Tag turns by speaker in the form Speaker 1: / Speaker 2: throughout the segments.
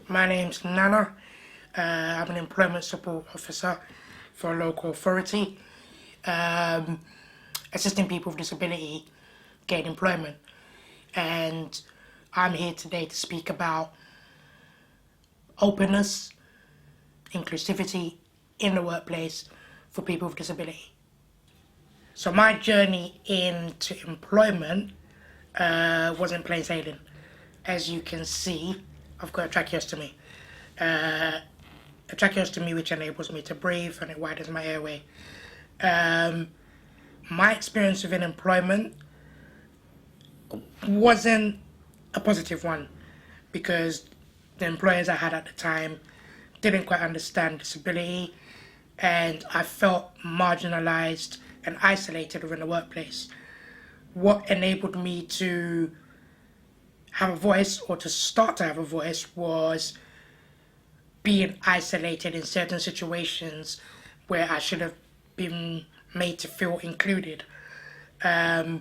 Speaker 1: My name's Nana. I'm an employment support officer for a local authority, um, assisting people with disability gain employment. And I'm here today to speak about openness, inclusivity in the workplace for people with disability. So my journey into employment wasn't plain sailing. As you can see, I've got a tracheostomy. A tracheostomy which enables me to breathe and it widens my airway. My experience within employment wasn't a positive one because the employers I had at the time didn't quite understand disability and I felt marginalized and isolated within the workplace. What enabled me to have a voice or to start to have a voice was being isolated in certain situations where I should have been made to feel included. I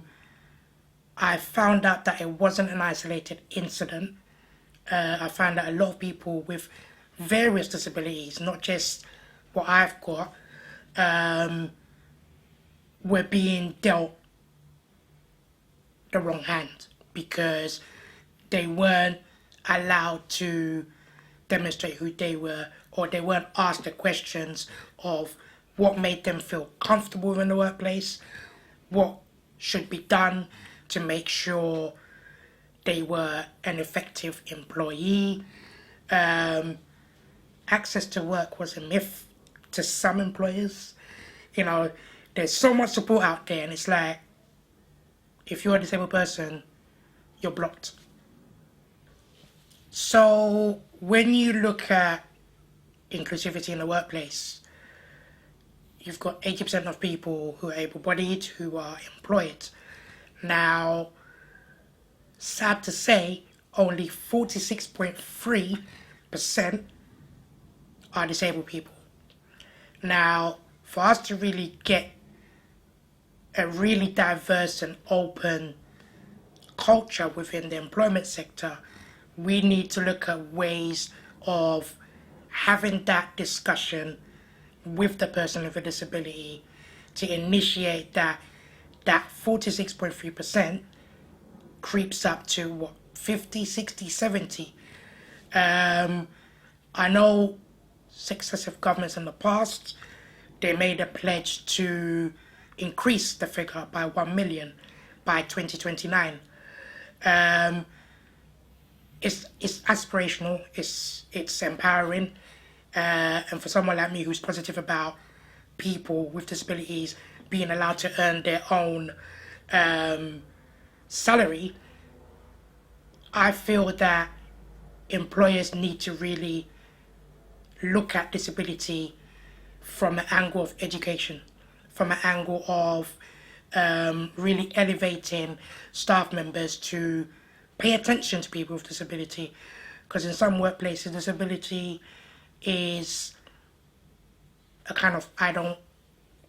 Speaker 1: found out that it wasn't an isolated incident. I found that a lot of people with various disabilities, not just what I've got, were being dealt the wrong hand because they weren't allowed to demonstrate who they were, or they weren't asked the questions of what made them feel comfortable in the workplace, what should be done to make sure they were an effective employee. Access to work was a myth to some employers. You know, there's so much support out there, and it's like, if you're a disabled person, you're blocked. So when you look at inclusivity in the workplace, you've got 80% of people who are able-bodied who are employed. Now, sad to say, only 46.3% are disabled people. Now, for us to really get a really diverse and open culture within the employment sector, we need to look at ways of having that discussion with the person with a disability to initiate that 46.3% creeps up to what, 50, 60, 70. I know successive governments in the past, they made a pledge to increase the figure by 1 million by 2029. It's aspirational, it's empowering, and for someone like me who's positive about people with disabilities being allowed to earn their own salary, I feel that employers need to really look at disability from an angle of education, from an angle of really elevating staff members to pay attention to people with disability, because in some workplaces disability is a kind of I don't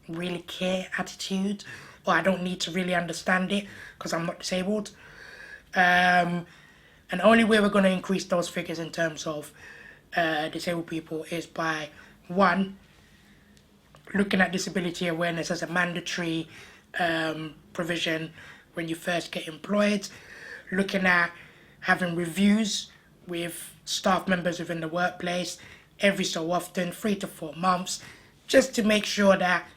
Speaker 1: really care attitude, or I don't need to really understand it because I'm not disabled. And the only way we're going to increase those figures in terms of disabled people is by, one, looking at disability awareness as a mandatory provision when you first get employed, looking at having reviews with staff members within the workplace every so often, 3 to 4 months, just to make sure that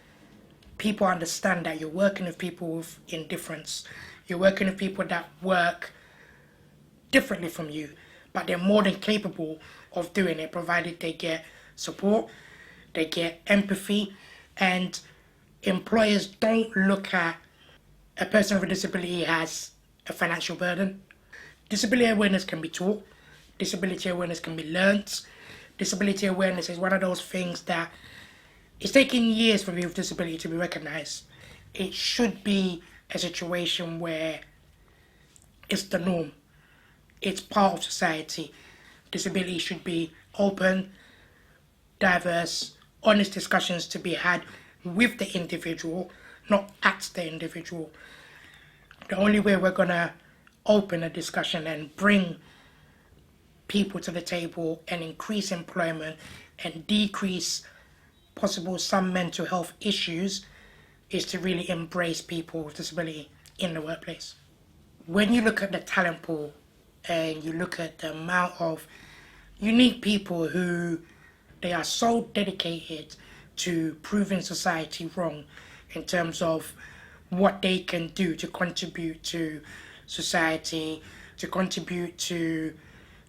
Speaker 1: people understand that you're working with people with indifference. You're working with people that work differently from you, but they're more than capable of doing it, provided they get support, they get empathy, and employers don't look at a person with a disability as a financial burden. Disability awareness can be taught, disability awareness can be learnt. Disability awareness is one of those things that it's taking years for people with disability to be recognised. It should be a situation where it's the norm. It's part of society. Disability should be open, diverse, honest discussions to be had with the individual, not at the individual. The only way we're going to open a discussion and bring people to the table and increase employment and decrease possible some mental health issues is to really embrace people with disability in the workplace. When you look at the talent pool and you look at the amount of unique people who they are so dedicated to proving society wrong in terms of what they can do to contribute to society, to contribute to,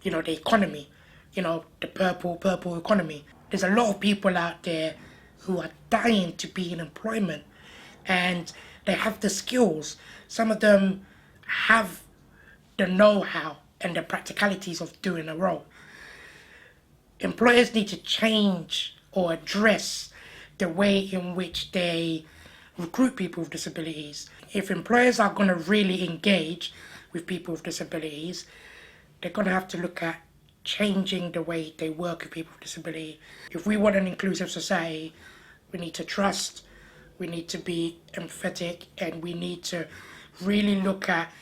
Speaker 1: the economy, the purple economy. There's a lot of people out there who are dying to be in employment, and they have the skills. Some of them have the know-how and the practicalities of doing a role. Employers need to change or address the way in which they recruit people with disabilities. If employers are going to really engage with people with disabilities, they're going to have to look at changing the way they work with people with disability. If we want an inclusive society, we need to trust, we need to be empathetic, and we need to really look at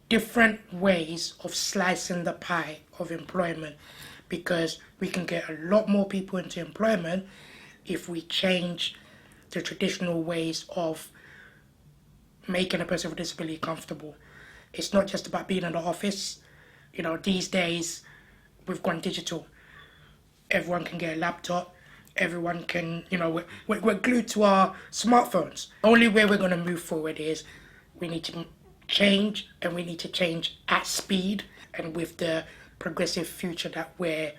Speaker 1: different ways of slicing the pie of employment, because we can get a lot more people into employment if we change the traditional ways of making a person with a disability comfortable. It's not just about being in the office. These days we've gone digital. Everyone can get a laptop. Everyone can, we're glued to our smartphones. The only way we're going to move forward is we need to change, and we need to change at speed and with the progressive future that we're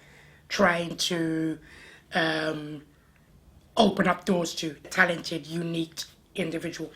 Speaker 1: trying to open up doors to talented, unique individuals.